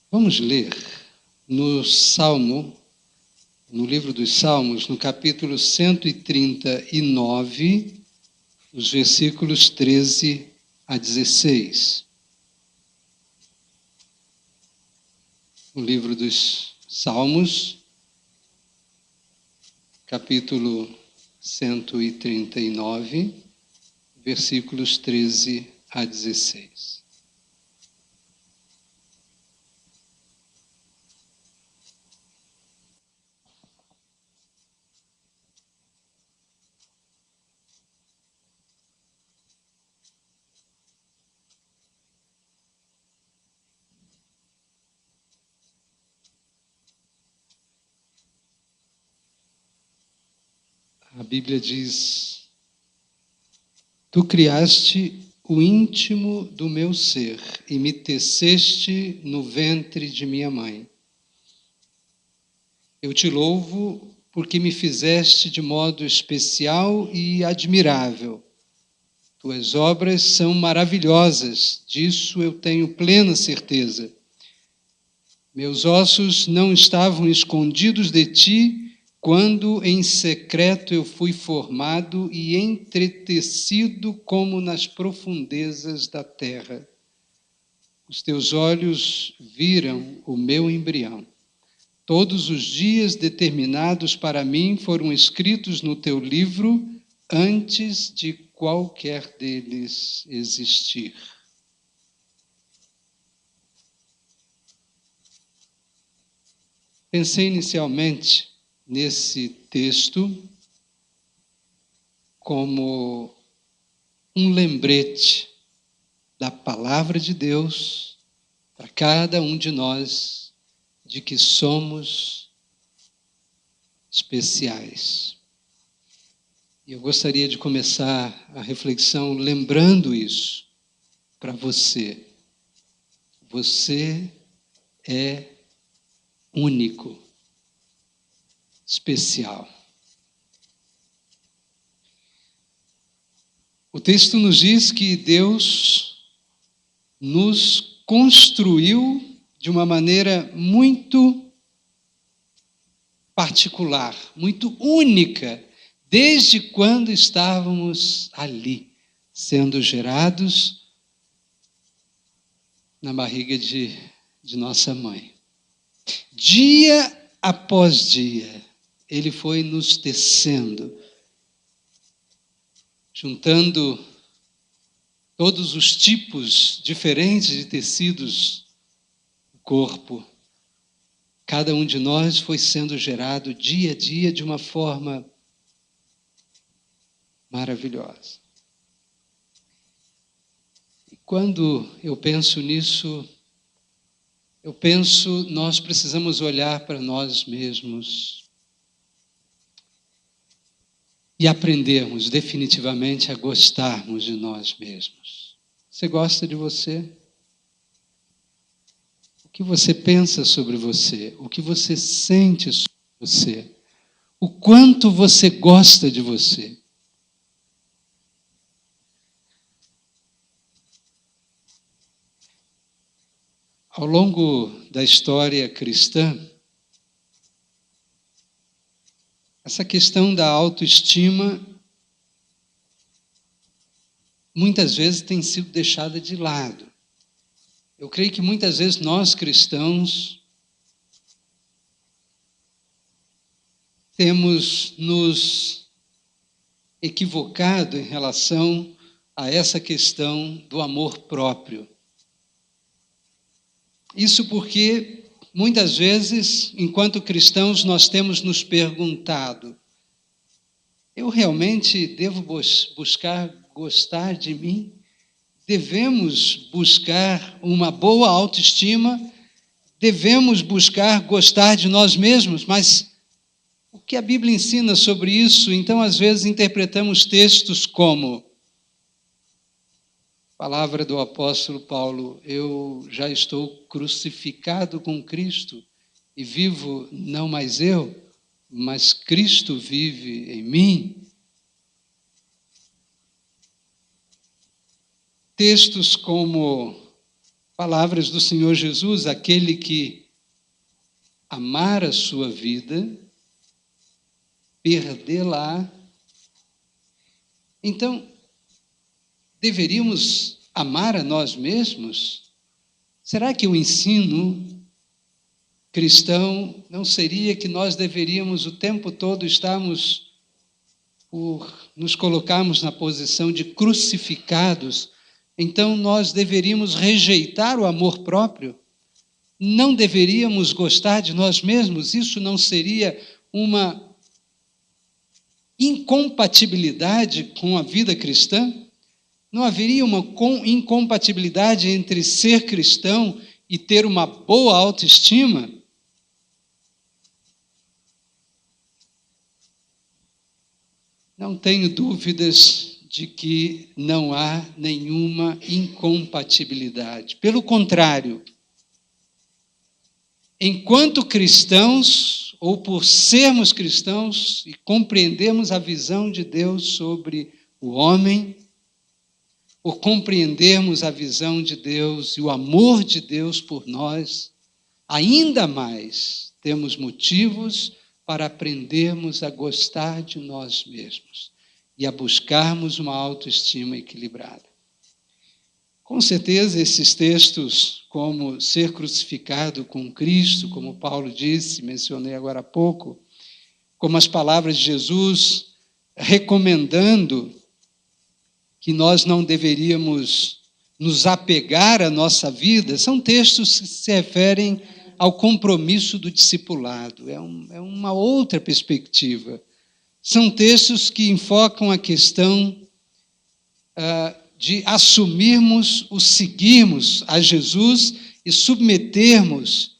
Vamos ler no livro dos Salmos, no capítulo 139, os versículos 13 a 16. O livro dos Salmos, capítulo 139, versículos 13 a 16. A Bíblia diz: Tu criaste o íntimo do meu ser e me teceste no ventre de minha mãe. Eu te louvo porque me fizeste de modo especial e admirável. Tuas obras são maravilhosas, disso eu tenho plena certeza. Meus ossos não estavam escondidos de ti, quando em secreto eu fui formado e entretecido como nas profundezas da terra. Os teus olhos viram o meu embrião. Todos os dias determinados para mim foram escritos no teu livro antes de qualquer deles existir. Pensei inicialmente nesse texto como um lembrete da palavra de Deus para cada um de nós, de que somos especiais. E eu gostaria de começar a reflexão lembrando isso para você. Você é único, especial. O texto nos diz que Deus nos construiu de uma maneira muito particular, muito única, desde quando estávamos ali, sendo gerados na barriga de nossa mãe. Dia após dia, Ele foi nos tecendo, juntando todos os tipos diferentes de tecidos do corpo. Cada um de nós foi sendo gerado dia a dia de uma forma maravilhosa. E quando eu penso nisso, nós precisamos olhar para nós mesmos e aprendermos definitivamente a gostarmos de nós mesmos. Você gosta de você? O que você pensa sobre você? O que você sente sobre você? O quanto você gosta de você? Ao longo da história cristã, essa questão da autoestima muitas vezes tem sido deixada de lado. Eu creio que muitas vezes nós cristãos temos nos equivocado em relação a essa questão do amor próprio. Isso porque, muitas vezes, enquanto cristãos, nós temos nos perguntado: eu realmente devo buscar gostar de mim? Devemos buscar uma boa autoestima? Devemos buscar gostar de nós mesmos? Mas o que a Bíblia ensina sobre isso? Então, às vezes, interpretamos textos como palavra do apóstolo Paulo: eu já estou crucificado com Cristo e vivo não mais eu, mas Cristo vive em mim. Textos como Palavras do Senhor Jesus: aquele que amar a sua vida, perdê-la. Então, deveríamos amar a nós mesmos? Será que o ensino cristão não seria que nós deveríamos o tempo todo estarmos por nos colocarmos na posição de crucificados? Então nós deveríamos rejeitar o amor próprio? Não deveríamos gostar de nós mesmos? Isso não seria uma incompatibilidade com a vida cristã? Não haveria uma incompatibilidade entre ser cristão e ter uma boa autoestima? Não tenho dúvidas de que não há nenhuma incompatibilidade. Pelo contrário, enquanto cristãos, ou por sermos cristãos e compreendermos a visão de Deus sobre o homem, por compreendermos a visão de Deus e o amor de Deus por nós, ainda mais temos motivos para aprendermos a gostar de nós mesmos e a buscarmos uma autoestima equilibrada. Com certeza, esses textos, como ser crucificado com Cristo, como Paulo disse, mencionei agora há pouco, como as palavras de Jesus recomendando que nós não deveríamos nos apegar à nossa vida, são textos que se referem ao compromisso do discipulado. É uma outra perspectiva. São textos que enfocam a questão de assumirmos o seguirmos a Jesus e submetermos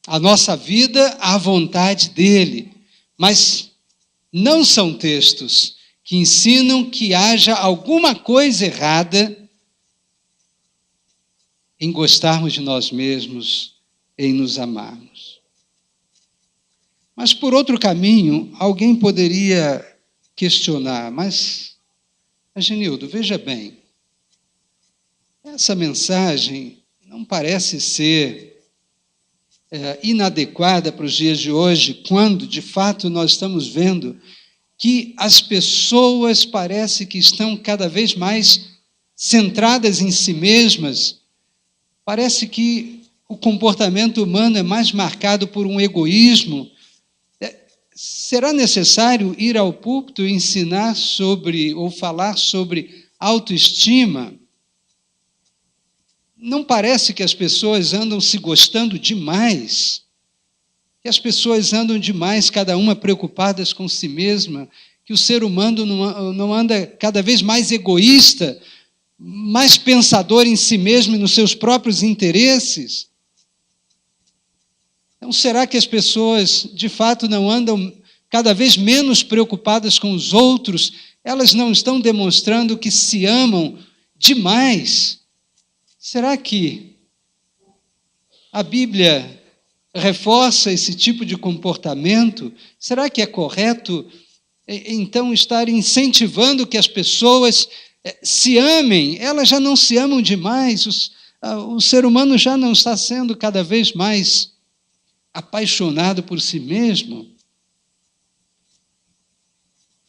a nossa vida à vontade dele. Mas não são textos que ensinam que haja alguma coisa errada em gostarmos de nós mesmos, em nos amarmos. Mas, por outro caminho, alguém poderia questionar: mas, Agenildo, veja bem, essa mensagem não parece ser inadequada para os dias de hoje, quando, de fato, nós estamos vendo que as pessoas parece que estão cada vez mais centradas em si mesmas. Parece que o comportamento humano é mais marcado por um egoísmo. Será necessário ir ao púlpito e ensinar sobre, ou falar sobre autoestima? Não parece que as pessoas andam se gostando demais? Que as pessoas andam demais, cada uma preocupadas com si mesma? Que o ser humano não anda cada vez mais egoísta, mais pensador em si mesmo e nos seus próprios interesses? Então, será que as pessoas, de fato, não andam cada vez menos preocupadas com os outros? Elas não estão demonstrando que se amam demais? Será que a Bíblia reforça esse tipo de comportamento? Será que é correto, então, estar incentivando que as pessoas se amem? Elas já não se amam demais, o ser humano já não está sendo cada vez mais apaixonado por si mesmo?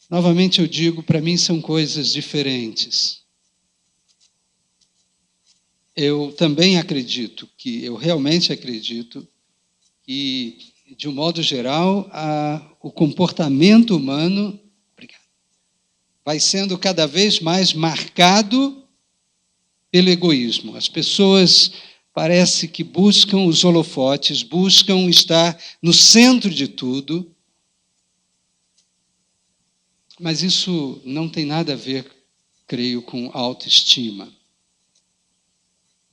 Novamente eu digo, para mim são coisas diferentes. Eu também acredito eu realmente acredito que, de um modo geral, o comportamento humano vai sendo cada vez mais marcado pelo egoísmo. As pessoas parece que buscam os holofotes, buscam estar no centro de tudo, mas isso não tem nada a ver, creio, com autoestima.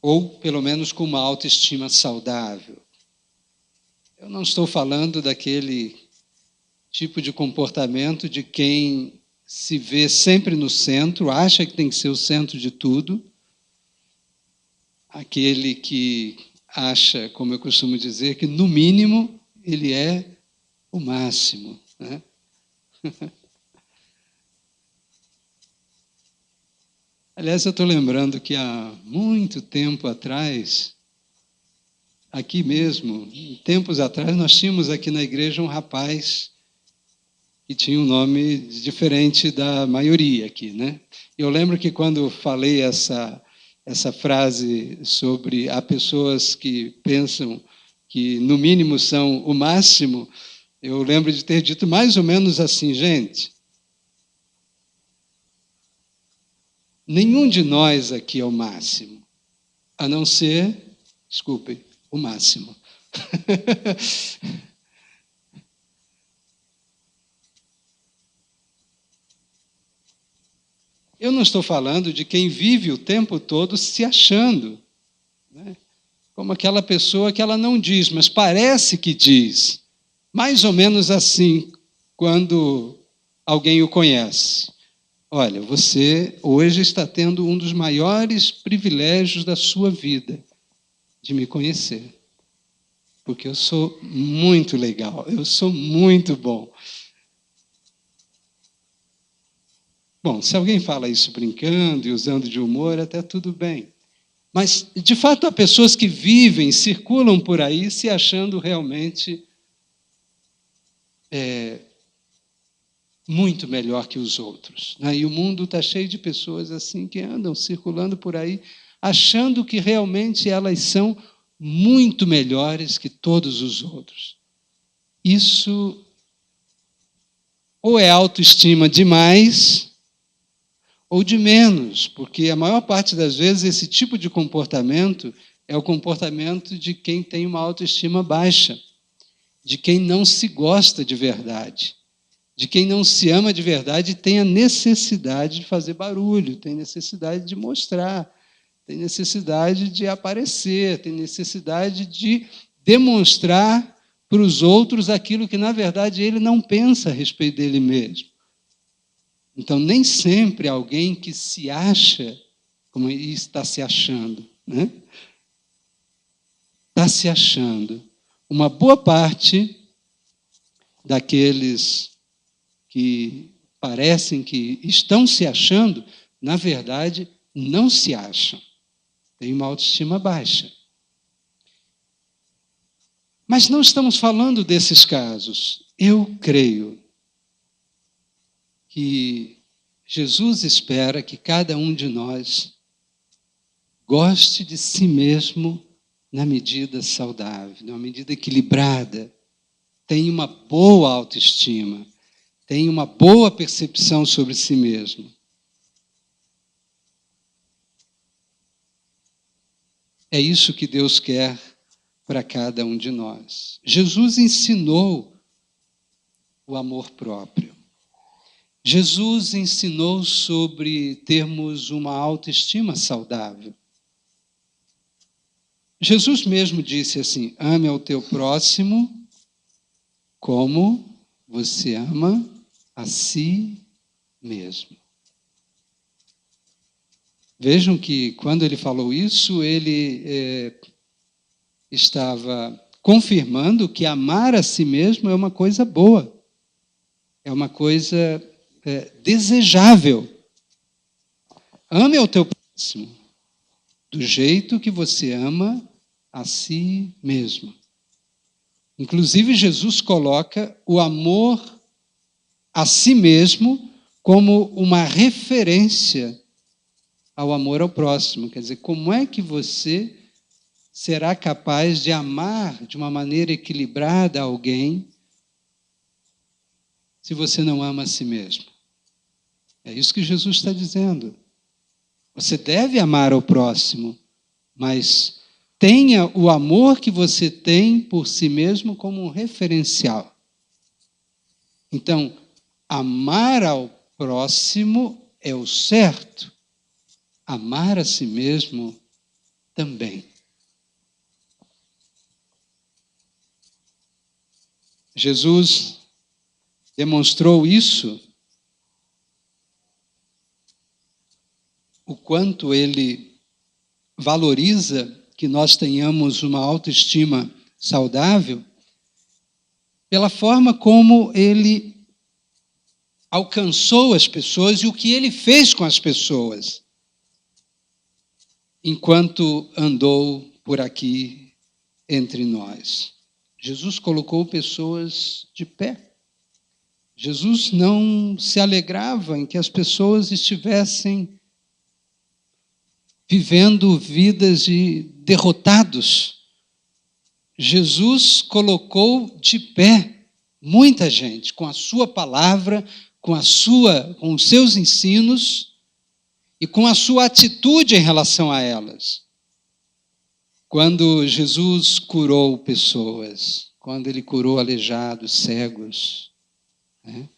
Ou, pelo menos, com uma autoestima saudável. Eu não estou falando daquele tipo de comportamento de quem se vê sempre no centro, acha que tem que ser o centro de tudo, aquele que acha, como eu costumo dizer, que, no mínimo, ele é o máximo, né? Aliás, eu estou lembrando que há muito tempo atrás, aqui mesmo, tempos atrás, nós tínhamos aqui na igreja um rapaz que tinha um nome diferente da maioria aqui, né? Eu lembro que quando falei essa frase sobre há pessoas que pensam que no mínimo são o máximo, eu lembro de ter dito mais ou menos assim, gente, nenhum de nós aqui é o máximo, a não ser, desculpem, o máximo. Eu não estou falando de quem vive o tempo todo se achando, né? Como aquela pessoa que ela não diz, mas parece que diz. Mais ou menos assim, quando alguém o conhece. Olha, você hoje está tendo um dos maiores privilégios da sua vida, de me conhecer. Porque eu sou muito legal, eu sou muito bom. Bom, se alguém fala isso brincando e usando de humor, até tudo bem. Mas, de fato, há pessoas que vivem, circulam por aí se achando realmente muito melhor que os outros, né? E o mundo está cheio de pessoas assim que andam circulando por aí, achando que realmente elas são muito melhores que todos os outros. Isso ou é autoestima demais ou de menos, porque a maior parte das vezes esse tipo de comportamento é o comportamento de quem tem uma autoestima baixa, de quem não se gosta de verdade, de quem não se ama de verdade e tem a necessidade de fazer barulho, tem necessidade de mostrar, tem necessidade de aparecer, tem necessidade de demonstrar para os outros aquilo que, na verdade, ele não pensa a respeito dele mesmo. Então, nem sempre alguém que se acha, como está se achando, né? Está se achando. Uma boa parte daqueles que parecem que estão se achando, na verdade, não se acham. Tem uma autoestima baixa. Mas não estamos falando desses casos. Eu creio que Jesus espera que cada um de nós goste de si mesmo na medida saudável, na medida equilibrada, tenha uma boa autoestima, tenha uma boa percepção sobre si mesmo. É isso que Deus quer para cada um de nós. Jesus ensinou o amor próprio. Jesus ensinou sobre termos uma autoestima saudável. Jesus mesmo disse assim: ame ao teu próximo como você ama a si mesmo. Vejam que, quando ele falou isso, ele estava confirmando que amar a si mesmo é uma coisa boa, é uma coisa desejável. Ame ao teu próximo do jeito que você ama a si mesmo. Inclusive, Jesus coloca o amor a si mesmo como uma referência ao amor ao próximo. Quer dizer, como é que você será capaz de amar de uma maneira equilibrada alguém se você não ama a si mesmo? É isso que Jesus está dizendo. Você deve amar ao próximo, mas tenha o amor que você tem por si mesmo como um referencial. Então, amar ao próximo é o certo, amar a si mesmo também. Jesus demonstrou isso, o quanto ele valoriza que nós tenhamos uma autoestima saudável, pela forma como ele alcançou as pessoas e o que ele fez com as pessoas. enquanto andou por aqui entre nós. Jesus colocou pessoas de pé. Jesus não se alegrava em que as pessoas estivessem vivendo vidas de derrotados. Jesus colocou de pé muita gente com a sua palavra, com os seus ensinos e com a sua atitude em relação a elas. Quando Jesus curou pessoas, quando ele curou aleijados, cegos, né?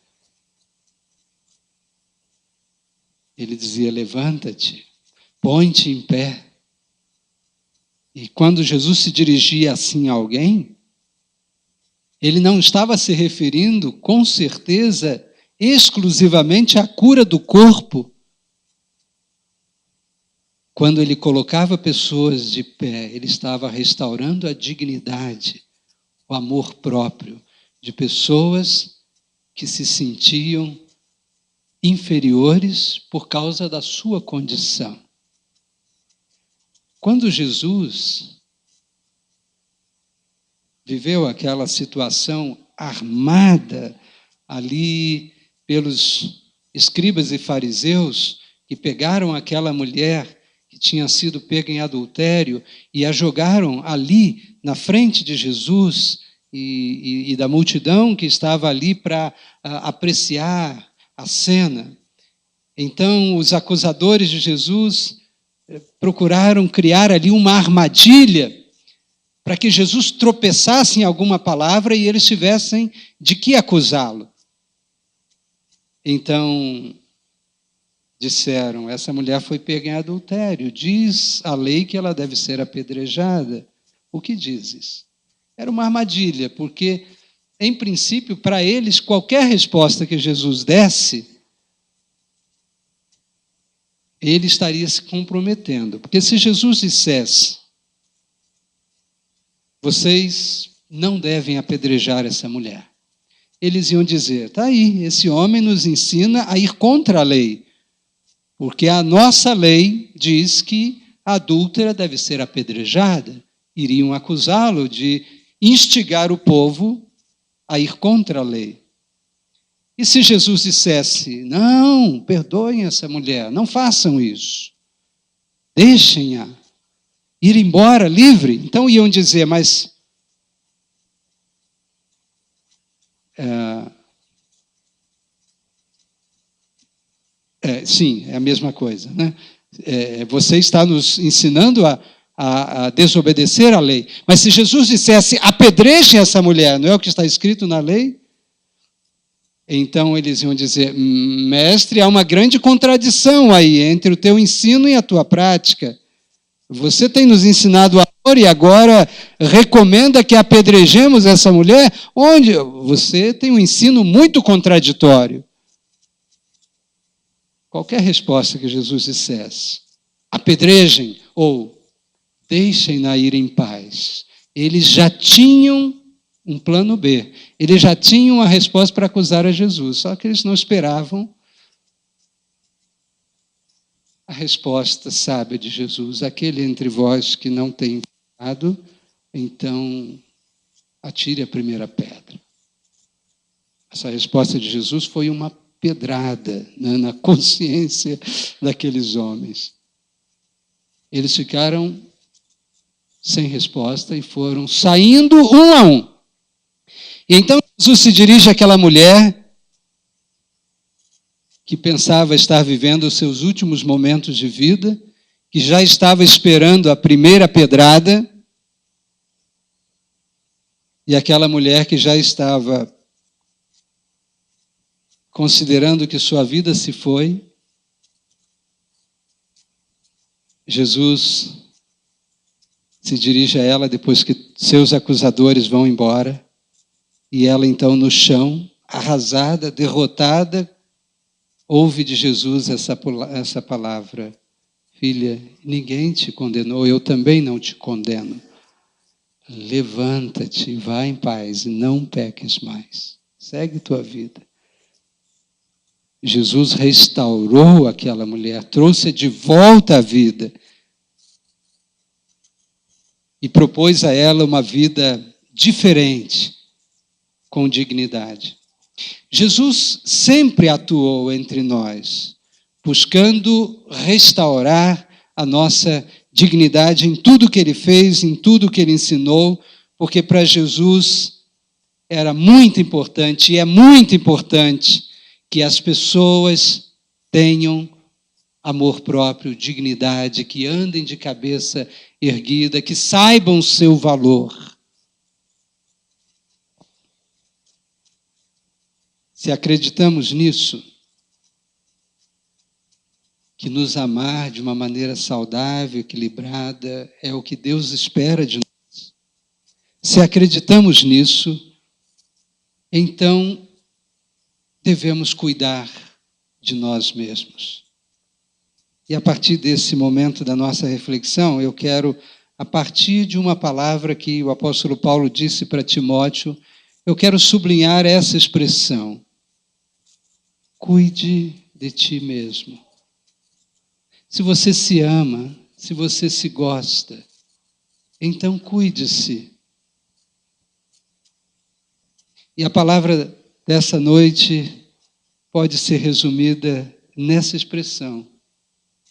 Ele dizia: levanta-te, põe-te em pé. E quando Jesus se dirigia assim a alguém, ele não estava se referindo, com certeza, exclusivamente à cura do corpo. Quando ele colocava pessoas de pé, ele estava restaurando a dignidade, o amor próprio de pessoas que se sentiam inferiores por causa da sua condição. Quando Jesus viveu aquela situação armada ali pelos escribas e fariseus que pegaram aquela mulher que tinha sido pega em adultério e a jogaram ali na frente de Jesus e da multidão que estava ali para apreciar a cena. Então, os acusadores de Jesus procuraram criar ali uma armadilha para que Jesus tropeçasse em alguma palavra e eles tivessem de que acusá-lo. Então, disseram: essa mulher foi pega em adultério, diz a lei que ela deve ser apedrejada. O que dizes? Era uma armadilha, porque, em princípio, para eles, qualquer resposta que Jesus desse, ele estaria se comprometendo. Porque se Jesus dissesse: vocês não devem apedrejar essa mulher, eles iam dizer: está aí, esse homem nos ensina a ir contra a lei, porque a nossa lei diz que a adúltera deve ser apedrejada. Iriam acusá-lo de instigar o povo a ir contra a lei. E se Jesus dissesse: não, perdoem essa mulher, não façam isso, deixem-a ir embora livre, então iam dizer: mas sim, é a mesma coisa, né? Você está nos ensinando a desobedecer a lei. Mas se Jesus dissesse: apedrejem essa mulher, não é o que está escrito na lei? Então eles iam dizer: mestre, há uma grande contradição aí entre o teu ensino e a tua prática. Você tem nos ensinado amor e agora recomenda que apedrejemos essa mulher? Onde? Você tem um ensino muito contraditório. Qualquer resposta que Jesus dissesse: apedrejem ou deixem-na ir em paz, eles já tinham um plano B. Eles já tinham a resposta para acusar a Jesus, só que eles não esperavam a resposta sábia de Jesus: aquele entre vós que não tem pecado, então atire a primeira pedra. Essa resposta de Jesus foi uma pedrada, né, na consciência daqueles homens. Eles ficaram sem resposta e foram saindo um a um. E então Jesus se dirige àquela mulher que pensava estar vivendo os seus últimos momentos de vida, que já estava esperando a primeira pedrada, e aquela mulher que já estava considerando que sua vida se foi. Jesus se dirige a ela depois que seus acusadores vão embora, e ela então no chão, arrasada, derrotada, ouve de Jesus essa palavra: filha, ninguém te condenou, eu também não te condeno. Levanta-te, vá em paz e não peques mais. Segue tua vida. Jesus restaurou aquela mulher, trouxe de volta à vida. e propôs a ela uma vida diferente, com dignidade. Jesus sempre atuou entre nós, buscando restaurar a nossa dignidade em tudo que ele fez, em tudo que ele ensinou, porque para Jesus era muito importante, e é muito importante, que as pessoas tenham amor próprio, dignidade, que andem de cabeça erguida, que saibam o seu valor. Se acreditamos nisso, que nos amar de uma maneira saudável, equilibrada, é o que Deus espera de nós. Se acreditamos nisso, então devemos cuidar de nós mesmos. E a partir desse momento da nossa reflexão, eu quero, a partir de uma palavra que o apóstolo Paulo disse para Timóteo, eu quero sublinhar essa expressão: cuide de ti mesmo. Se você se ama, se você se gosta, então cuide-se. E a palavra dessa noite pode ser resumida nessa expressão: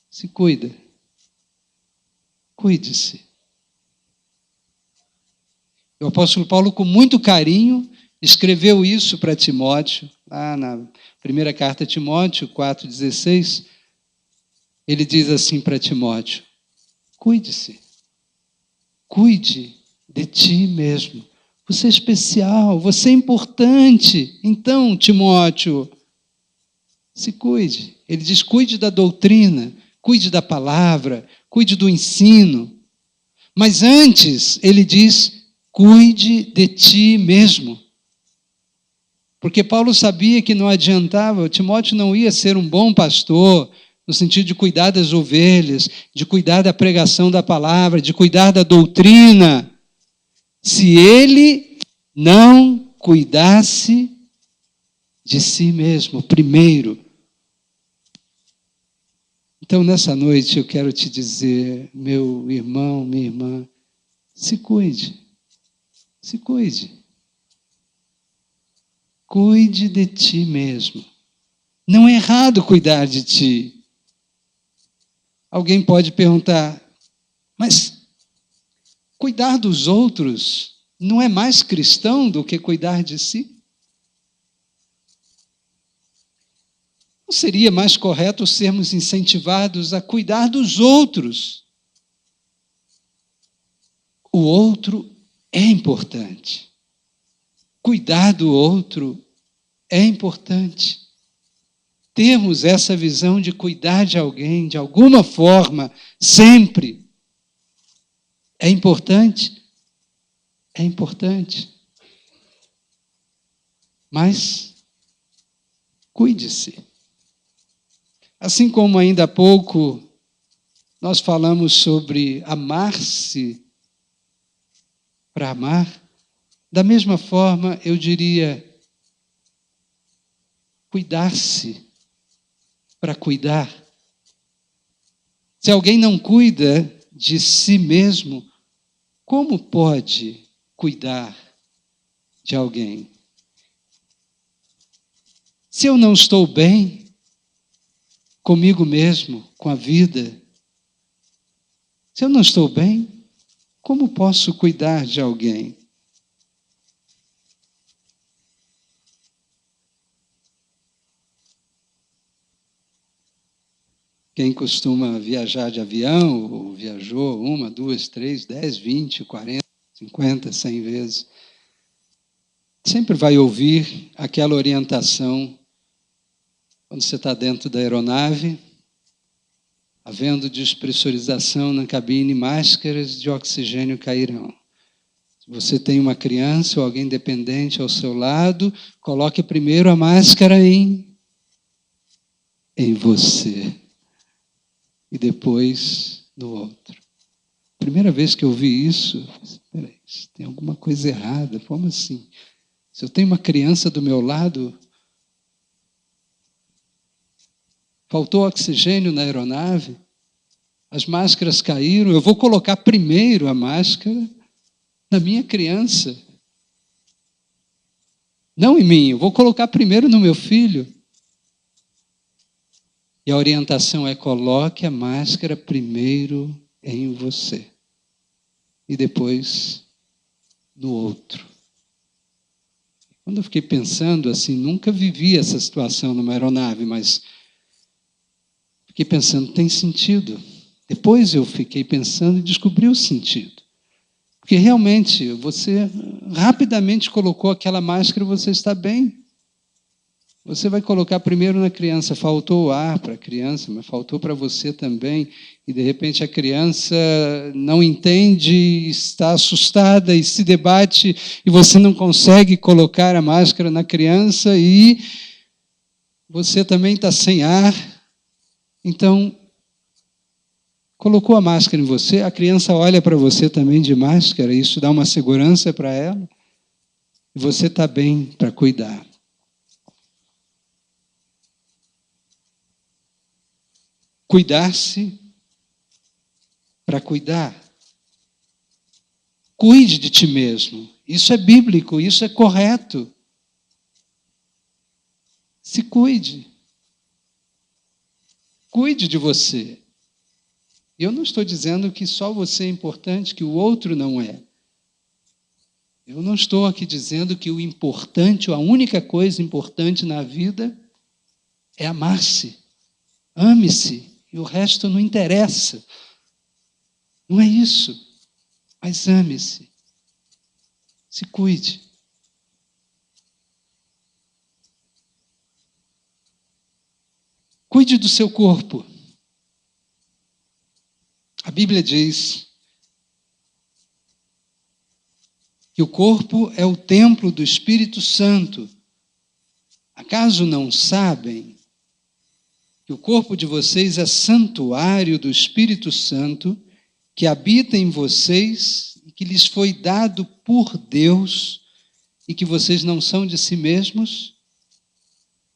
se cuida. Cuide-se. O apóstolo Paulo, com muito carinho, escreveu isso para Timóteo, lá na primeira carta a Timóteo 4,16, ele diz assim para Timóteo: cuide-se, cuide de ti mesmo. Você é especial, você é importante. Então, Timóteo, se cuide. Ele diz: cuide da doutrina, cuide da palavra, cuide do ensino. Mas antes, ele diz: cuide de ti mesmo. Porque Paulo sabia que não adiantava, Timóteo não ia ser um bom pastor, no sentido de cuidar das ovelhas, de cuidar da pregação da palavra, de cuidar da doutrina, se ele não cuidasse de si mesmo primeiro. Então, nessa noite, eu quero te dizer, meu irmão, minha irmã, se cuide. Se cuide. Cuide de ti mesmo. Não é errado cuidar de ti. Alguém pode perguntar, mas cuidar dos outros não é mais cristão do que cuidar de si? Não seria mais correto sermos incentivados a cuidar dos outros? O outro é importante. Cuidar do outro é importante. Termos essa visão de cuidar de alguém, de alguma forma, sempre. É importante? É importante. Mas cuide-se. Assim como ainda há pouco nós falamos sobre amar-se para amar, da mesma forma eu diria cuidar-se para cuidar. Se alguém não cuida de si mesmo, como pode cuidar de alguém? Se eu não estou bem comigo mesmo, com a vida, se eu não estou bem, como posso cuidar de alguém? Quem costuma viajar de avião, ou viajou 1, 2, 3, 10, 20, 40, 50, 100 vezes, sempre vai ouvir aquela orientação quando você está dentro da aeronave, havendo despressurização na cabine, máscaras de oxigênio cairão. Se você tem uma criança ou alguém dependente ao seu lado, coloque primeiro a máscara em você. E depois no outro. Primeira vez que eu vi isso, espera aí, tem alguma coisa errada, como assim? Se eu tenho uma criança do meu lado, faltou oxigênio na aeronave, as máscaras caíram, eu vou colocar primeiro a máscara na minha criança. Não em mim, eu vou colocar primeiro no meu filho. E a orientação é: coloque a máscara primeiro em você e depois no outro. Quando eu fiquei pensando assim, nunca vivi essa situação numa aeronave, mas fiquei pensando, tem sentido. Depois eu fiquei pensando e descobri o sentido. Porque realmente você rapidamente colocou aquela máscara e você está bem. Você vai colocar primeiro na criança, faltou o ar para a criança, mas faltou para você também. E de repente a criança não entende, está assustada e se debate, e você não consegue colocar a máscara na criança e você também está sem ar. Então, colocou a máscara em você, a criança olha para você também de máscara, isso dá uma segurança para ela, e você está bem para cuidar. Cuidar-se para cuidar. Cuide de ti mesmo. Isso é bíblico, isso é correto. Se cuide. Cuide de você. Eu não estou dizendo que só você é importante, que o outro não é. Eu não estou aqui dizendo que o importante, a única coisa importante na vida é amar-se. Ame-se e o resto não interessa. Não é isso. Mas ame-se. Se cuide. Cuide do seu corpo. A Bíblia diz que o corpo é o templo do Espírito Santo. Acaso não sabem que o corpo de vocês é santuário do Espírito Santo, que habita em vocês e que lhes foi dado por Deus, e que vocês não são de si mesmos?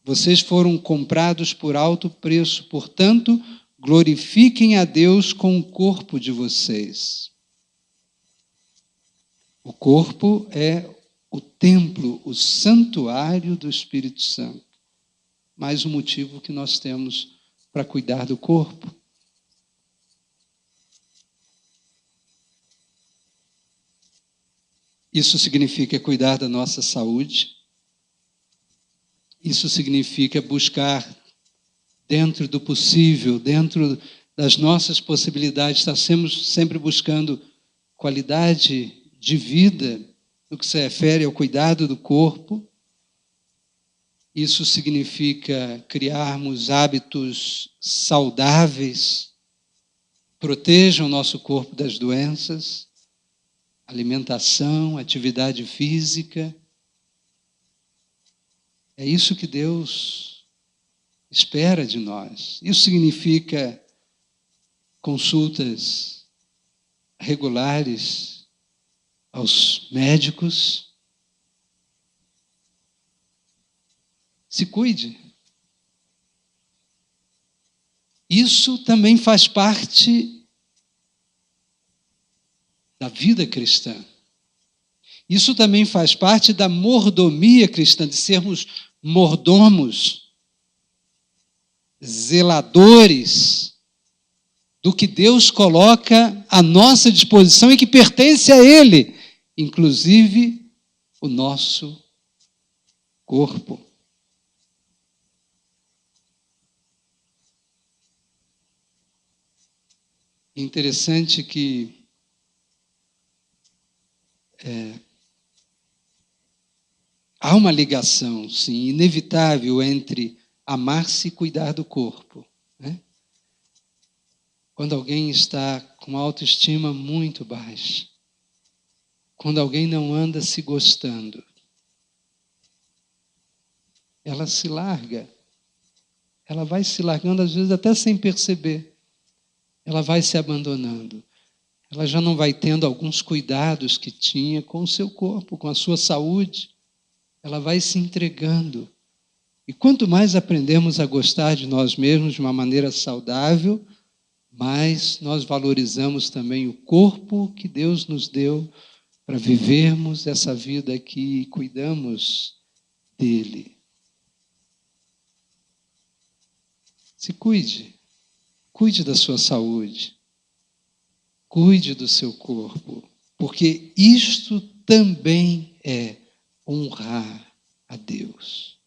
Vocês foram comprados por alto preço, portanto, glorifiquem a Deus com o corpo de vocês. O corpo é o templo, o santuário do Espírito Santo. Mais um motivo que nós temos para cuidar do corpo. Isso significa cuidar da nossa saúde. Isso significa buscar, dentro do possível, dentro das nossas possibilidades, estar sempre buscando qualidade de vida no que se refere ao cuidado do corpo. Isso significa criarmos hábitos saudáveis, protejam o nosso corpo das doenças, alimentação, atividade física. É isso que Deus espera de nós. Isso significa consultas regulares aos médicos. Se cuide. Isso também faz parte da vida cristã. Isso também faz parte da mordomia cristã, de sermos mordomos, zeladores do que Deus coloca à nossa disposição e que pertence a Ele, inclusive o nosso corpo. Interessante que há uma ligação, sim, inevitável entre amar-se e cuidar do corpo, né? Quando alguém está com autoestima muito baixa, quando alguém não anda se gostando, ela se larga, ela vai se largando, às vezes até sem perceber, ela vai se abandonando, ela já não vai tendo alguns cuidados que tinha com o seu corpo, com a sua saúde, ela vai se entregando. E quanto mais aprendemos a gostar de nós mesmos de uma maneira saudável, mas nós valorizamos também o corpo que Deus nos deu para vivermos essa vida aqui e cuidamos dele. Se cuide, cuide da sua saúde, cuide do seu corpo, porque isto também é honrar a Deus.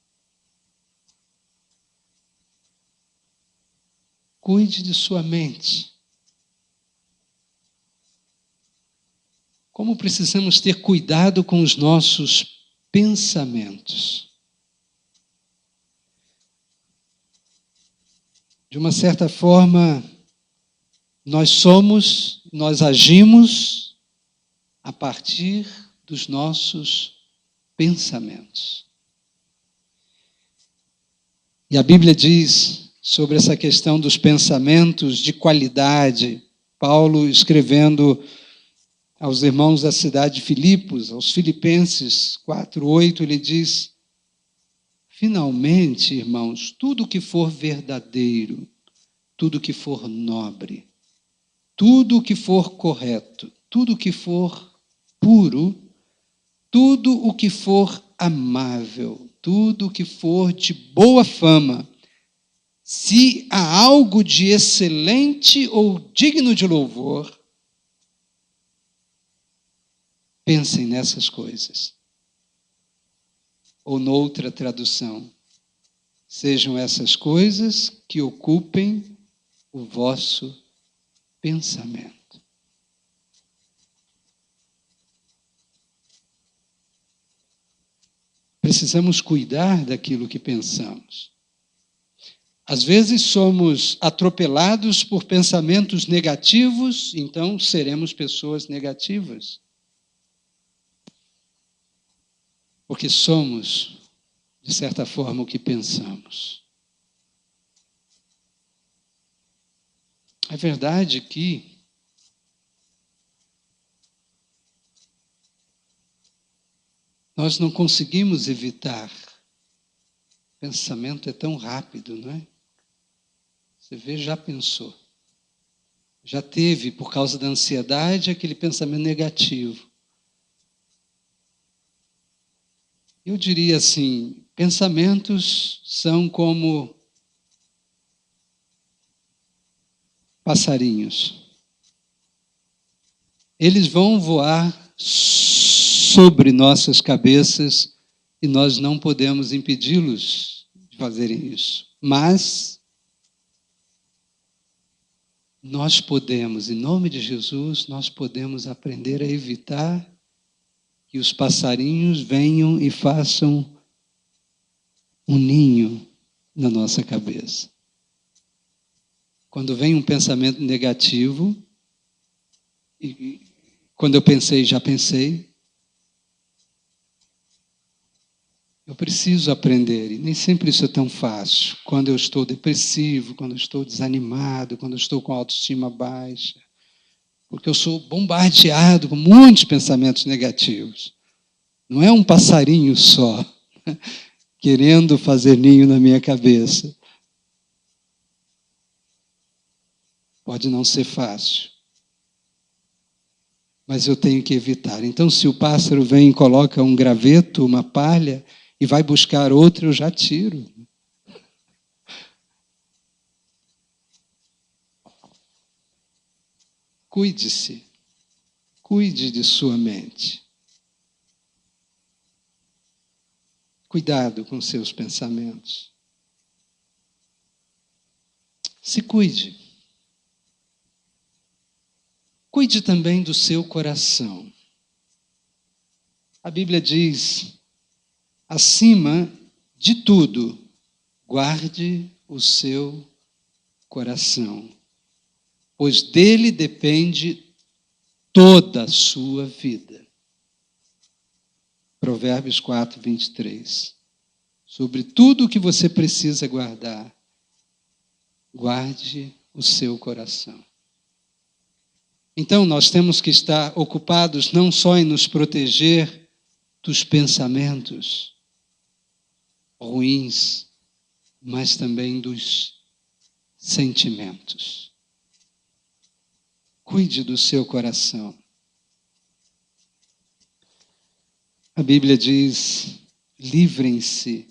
Cuide de sua mente. Como precisamos ter cuidado com os nossos pensamentos. De uma certa forma, nós agimos a partir dos nossos pensamentos. E a Bíblia diz sobre essa questão dos pensamentos de qualidade. Paulo escrevendo aos irmãos da cidade de Filipos, aos Filipenses 4:8, ele diz: finalmente, irmãos, tudo que for verdadeiro, tudo que for nobre, tudo que for correto, tudo que for puro, tudo o que for amável, tudo o que for de boa fama, se há algo de excelente ou digno de louvor, pensem nessas coisas. Ou noutra tradução, sejam essas coisas que ocupem o vosso pensamento. Precisamos cuidar daquilo que pensamos. Às vezes somos atropelados por pensamentos negativos, então seremos pessoas negativas. Porque somos, de certa forma, o que pensamos. É verdade que nós não conseguimos evitar. O pensamento é tão rápido, não é? Você vê, já pensou. Já teve, por causa da ansiedade, aquele pensamento negativo. Eu diria assim, pensamentos são como passarinhos. Eles vão voar sobre nossas cabeças e nós não podemos impedi-los de fazerem isso. Mas nós podemos, em nome de Jesus, nós podemos aprender a evitar que os passarinhos venham e façam um ninho na nossa cabeça. Quando vem um pensamento negativo, e quando eu pensei, já pensei, eu preciso aprender, e nem sempre isso é tão fácil. Quando eu estou depressivo, quando eu estou desanimado, quando eu estou com a autoestima baixa, porque eu sou bombardeado com muitos pensamentos negativos. Não é um passarinho só, querendo fazer ninho na minha cabeça. Pode não ser fácil, mas eu tenho que evitar. Então, se o pássaro vem e coloca um graveto, uma palha, e vai buscar outro, eu já tiro. Cuide-se. Cuide de sua mente. Cuidado com seus pensamentos. Se cuide. Cuide também do seu coração. A Bíblia diz: acima de tudo, guarde o seu coração, pois dele depende toda a sua vida. Provérbios 4:23. Sobre tudo o que você precisa guardar, guarde o seu coração. Então, nós temos que estar ocupados não só em nos proteger dos pensamentos ruins, mas também dos sentimentos. Cuide do seu coração. A Bíblia diz: livrem-se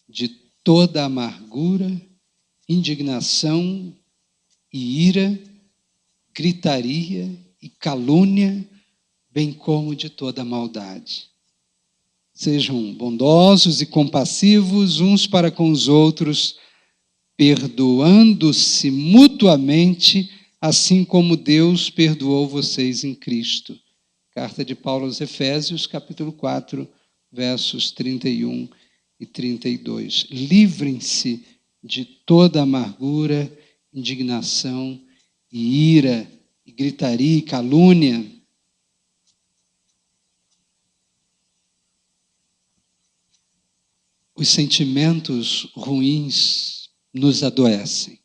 de toda amargura, indignação e ira, gritaria e calúnia, bem como de toda maldade. Sejam bondosos e compassivos uns para com os outros, perdoando-se mutuamente, assim como Deus perdoou vocês em Cristo. Carta de Paulo aos Efésios, capítulo 4, versos 31 e 32. Livrem-se de toda amargura, indignação e ira, e gritaria e calúnia. Os sentimentos ruins nos adoecem.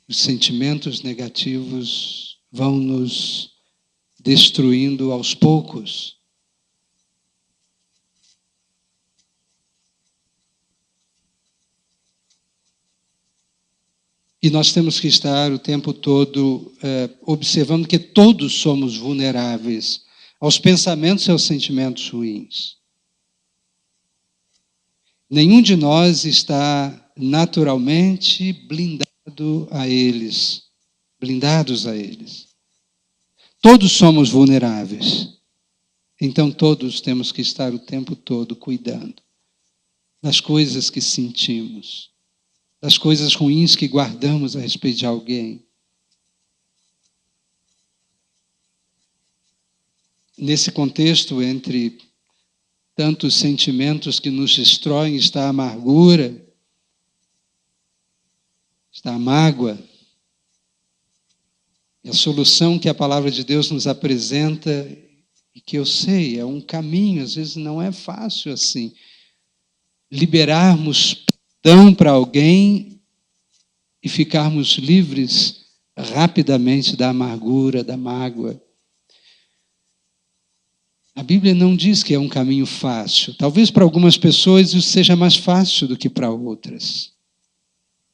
Os sentimentos negativos vão nos destruindo aos poucos. E nós temos que estar o tempo todo observando que todos somos vulneráveis aos pensamentos e aos sentimentos ruins. Nenhum de nós está naturalmente blindados a eles. Todos somos vulneráveis. Então todos temos que estar o tempo todo cuidando das coisas que sentimos, das coisas ruins que guardamos a respeito de alguém. Nesse contexto, entre tantos sentimentos que nos destroem, está a amargura, está a mágoa. E a solução que a palavra de Deus nos apresenta, e que eu sei, é um caminho, às vezes não é fácil assim, liberarmos perdão para alguém e ficarmos livres rapidamente da amargura, da mágoa. A Bíblia não diz que é um caminho fácil. Talvez para algumas pessoas isso seja mais fácil do que para outras.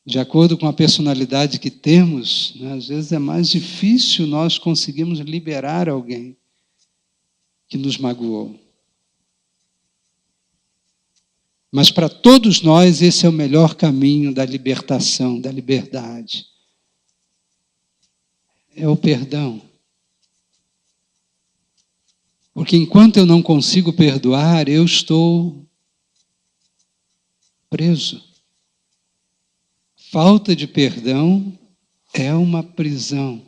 De acordo com a personalidade que temos, né, às vezes é mais difícil nós conseguirmos liberar alguém que nos magoou. Mas para todos nós esse é o melhor caminho da libertação, da liberdade. É o perdão. Porque enquanto eu não consigo perdoar, eu estou preso. Falta de perdão é uma prisão.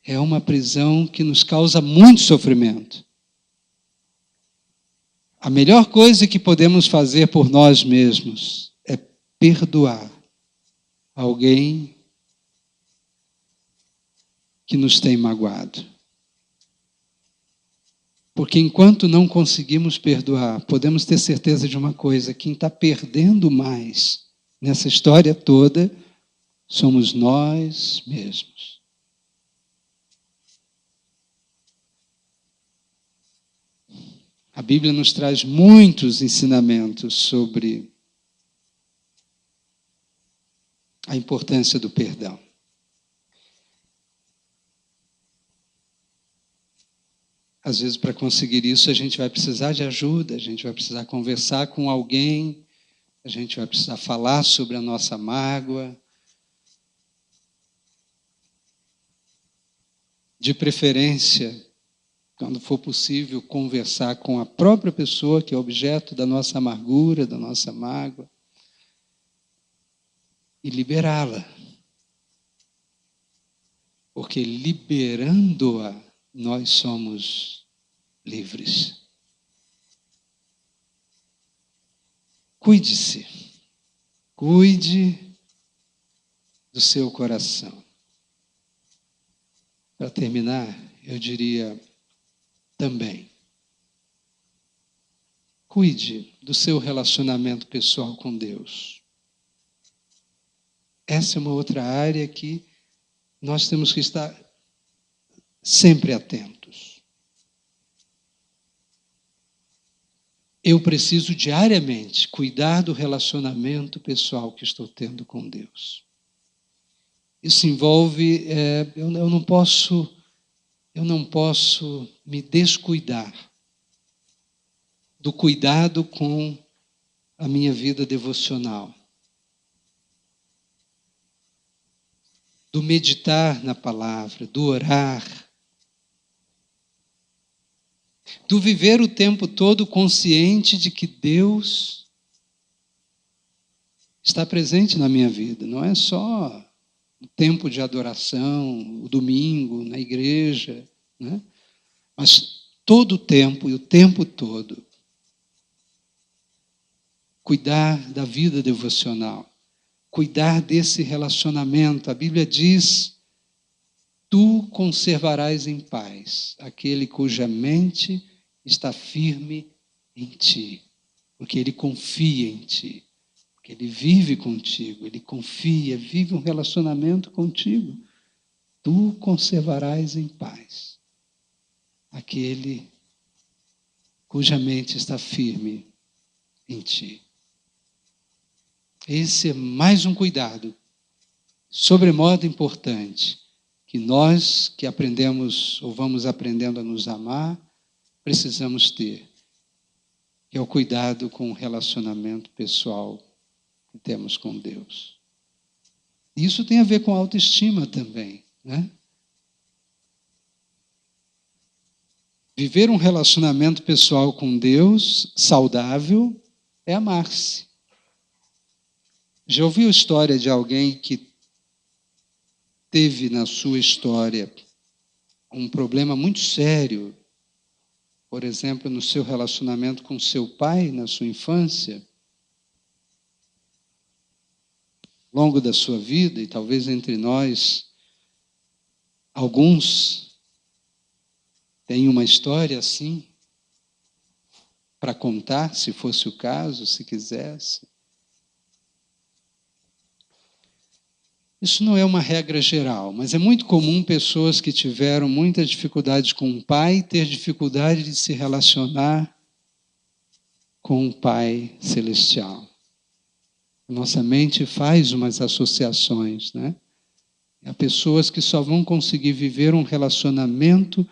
É uma prisão que nos causa muito sofrimento. A melhor coisa que podemos fazer por nós mesmos é perdoar alguém que nos tem magoado. Porque enquanto não conseguimos perdoar, podemos ter certeza de uma coisa: quem está perdendo mais nessa história toda somos nós mesmos. A Bíblia nos traz muitos ensinamentos sobre a importância do perdão. Às vezes, para conseguir isso, a gente vai precisar de ajuda, a gente vai precisar conversar com alguém, a gente vai precisar falar sobre a nossa mágoa. De preferência, quando for possível, conversar com a própria pessoa que é objeto da nossa amargura, da nossa mágoa, e liberá-la. Porque liberando-a, nós somos livres. Cuide-se. Cuide do seu coração. Para terminar, eu diria também: cuide do seu relacionamento pessoal com Deus. Essa é uma outra área que nós temos que estar sempre atentos. eu preciso diariamente cuidar do relacionamento pessoal que estou tendo com Deus. Isso envolve, eu não posso me descuidar do cuidado com a minha vida devocional, do meditar na palavra, do orar, do viver o tempo todo consciente de que Deus está presente na minha vida. Não é só o tempo de adoração, o domingo, na igreja, né? Mas todo o tempo e o tempo todo. Cuidar da vida devocional, cuidar desse relacionamento. A Bíblia diz: tu conservarás em paz aquele cuja mente está firme em ti, porque ele confia em ti, porque ele vive contigo, ele confia, vive um relacionamento contigo. Tu conservarás em paz aquele cuja mente está firme em ti. Esse é mais um cuidado, sobremodo importante, que nós que aprendemos ou vamos aprendendo a nos amar, precisamos ter, que é o cuidado com o relacionamento pessoal que temos com Deus. Isso tem a ver com autoestima também, né? Viver um relacionamento pessoal com Deus saudável é amar-se. Já ouviu a história de alguém que teve na sua história um problema muito sério, por exemplo, no seu relacionamento com seu pai, na sua infância, ao longo da sua vida, e talvez entre nós, alguns têm uma história assim, para contar, se fosse o caso, se quisesse. Isso não é uma regra geral, mas é muito comum pessoas que tiveram muitas dificuldades com o pai ter dificuldade de se relacionar com o Pai Celestial. Nossa mente faz umas associações, né? Há pessoas que só vão conseguir viver um relacionamento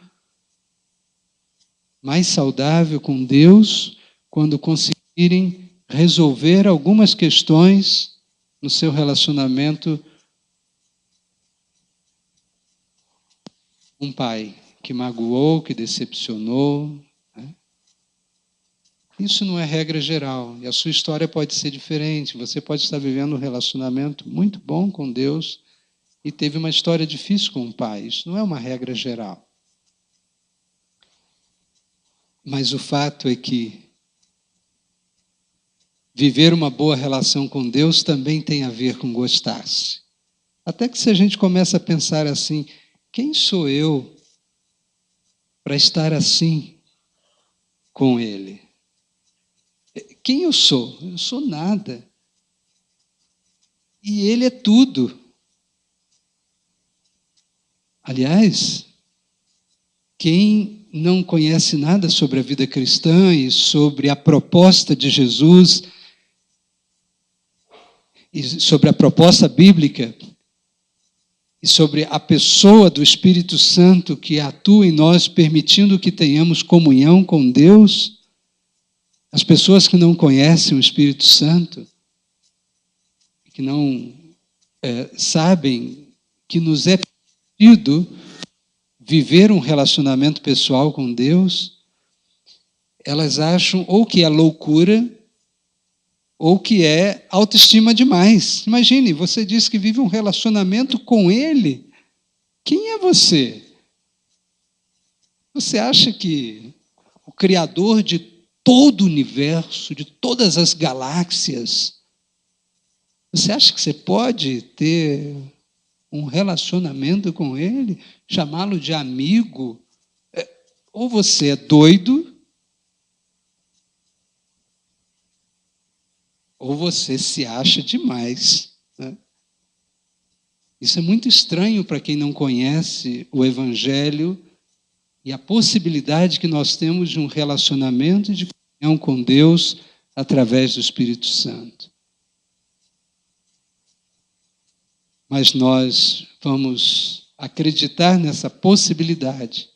mais saudável com Deus quando conseguirem resolver algumas questões no seu relacionamento um pai que magoou, que decepcionou, né? Isso não é regra geral, e a sua história pode ser diferente. Você pode estar vivendo um relacionamento muito bom com Deus e teve uma história difícil com o pai. Isso não é uma regra geral. Mas o fato é que viver uma boa relação com Deus também tem a ver com gostar-se. Até que se a gente começa a pensar assim, quem sou eu para estar assim com Ele? Quem eu sou? Eu sou nada. E Ele é tudo. Aliás, quem não conhece nada sobre a vida cristã e sobre a proposta de Jesus, e sobre a proposta bíblica, e sobre a pessoa do Espírito Santo que atua em nós, permitindo que tenhamos comunhão com Deus, as pessoas que não conhecem o Espírito Santo, que não sabem que nos é pedido viver um relacionamento pessoal com Deus, elas acham ou que é loucura, ou que é autoestima demais. Imagine, você diz que vive um relacionamento com Ele. Quem é você? Você acha que o Criador de todo o universo, de todas as galáxias, você acha que você pode ter um relacionamento com Ele? Chamá-lo de amigo? Ou você é doido, ou você se acha demais, né? Isso é muito estranho para quem não conhece o Evangelho e a possibilidade que nós temos de um relacionamento e de comunhão comunhão com Deus através do Espírito Santo. Mas nós vamos acreditar nessa possibilidade,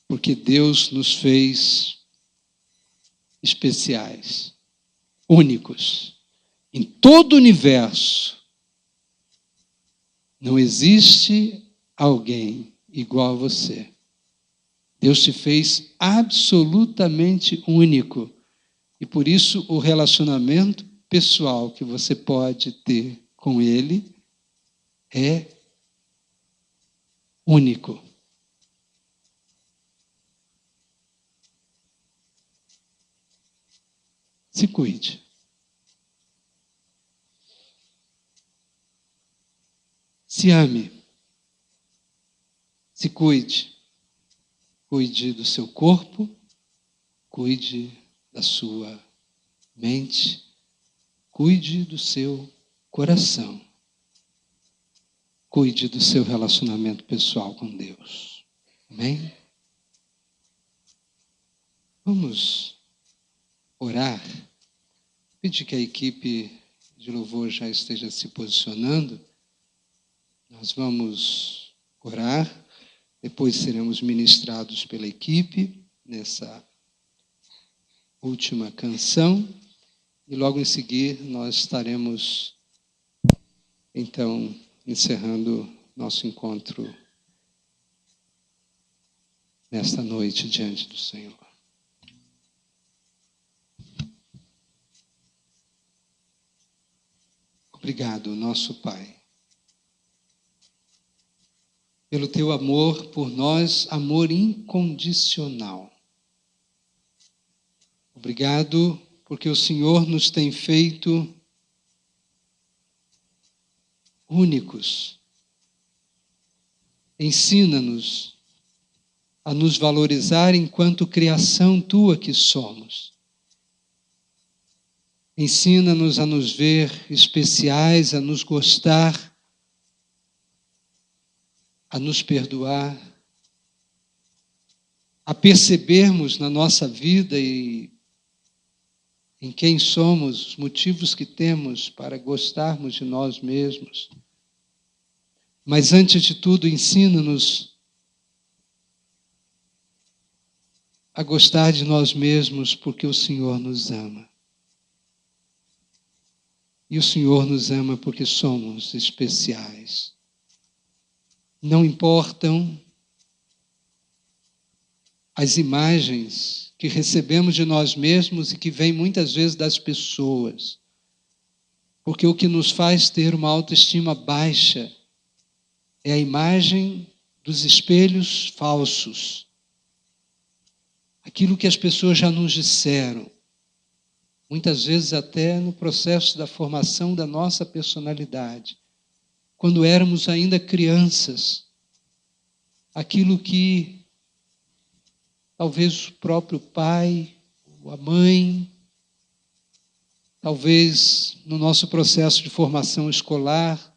porque Deus nos fez especiais, únicos. Em todo o universo, não existe alguém igual a você. Deus te fez absolutamente único. E por isso o relacionamento pessoal que você pode ter com Ele é único. Se cuide. Se ame. Se cuide. Cuide do seu corpo, cuide da sua mente, cuide do seu coração. Cuide do seu relacionamento pessoal com Deus. Amém? Vamos orar. Pedir que a equipe de louvor já esteja se posicionando. Nós vamos orar. Depois seremos ministrados pela equipe nessa última canção. E logo em seguida nós estaremos, então, encerrando nosso encontro nesta noite diante do Senhor. Obrigado, nosso Pai, pelo teu amor por nós, amor incondicional. Obrigado porque o Senhor nos tem feito únicos. Ensina-nos a nos valorizar enquanto criação tua que somos. Ensina-nos a nos ver especiais, a nos gostar, a nos perdoar, a percebermos na nossa vida e em quem somos, os motivos que temos para gostarmos de nós mesmos. Mas, antes de tudo, ensina-nos a gostar de nós mesmos, porque o Senhor nos ama. E o Senhor nos ama porque somos especiais. Não importam as imagens que recebemos de nós mesmos e que vêm muitas vezes das pessoas. Porque o que nos faz ter uma autoestima baixa é a imagem dos espelhos falsos. Aquilo que as pessoas já nos disseram. Muitas vezes até no processo da formação da nossa personalidade. Quando éramos ainda crianças. Aquilo que talvez o próprio pai, a mãe, talvez no nosso processo de formação escolar,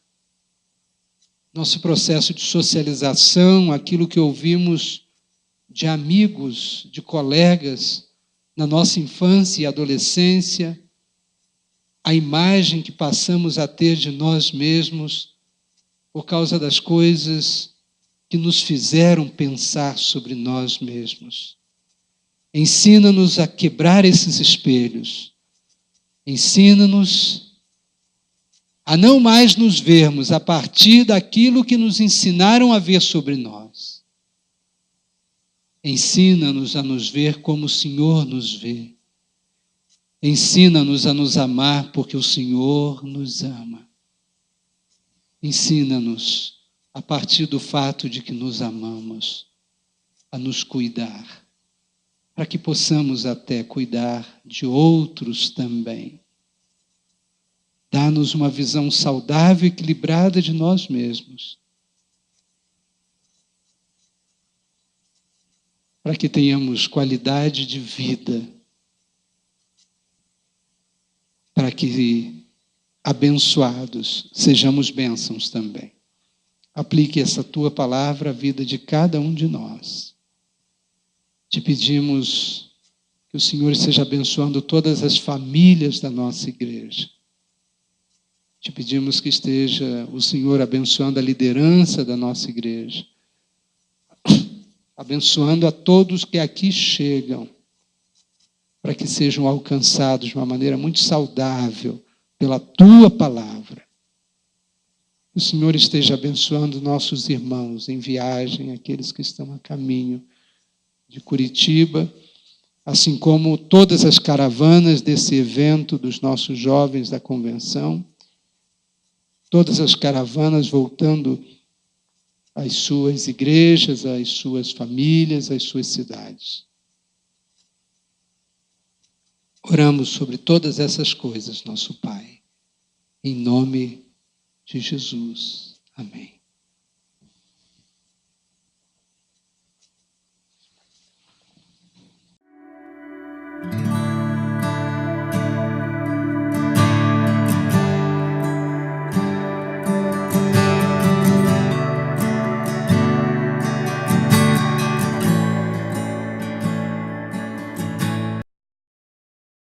nosso processo de socialização, aquilo que ouvimos de amigos, de colegas, na nossa infância e adolescência, a imagem que passamos a ter de nós mesmos por causa das coisas que nos fizeram pensar sobre nós mesmos. Ensina-nos a quebrar esses espelhos. Ensina-nos a não mais nos vermos a partir daquilo que nos ensinaram a ver sobre nós. Ensina-nos a nos ver como o Senhor nos vê. Ensina-nos a nos amar porque o Senhor nos ama. Ensina-nos a partir do fato de que nos amamos, a nos cuidar, para que possamos até cuidar de outros também. Dá-nos uma visão saudável e equilibrada de nós mesmos, para que tenhamos qualidade de vida, para que, abençoados, sejamos bênçãos também. Aplique essa tua palavra à vida de cada um de nós. Te pedimos Que o Senhor esteja abençoando todas as famílias da nossa igreja. Te pedimos que esteja o Senhor abençoando a liderança da nossa igreja, abençoando a todos que aqui chegam, para que sejam alcançados de uma maneira muito saudável pela Tua palavra. O Senhor esteja abençoando nossos irmãos em viagem, aqueles que estão a caminho de Curitiba, assim como todas as caravanas desse evento dos nossos jovens da convenção, todas as caravanas voltando às suas igrejas, às suas famílias, às suas cidades. Oramos sobre todas essas coisas, nosso Pai, em nome de Jesus. Amém.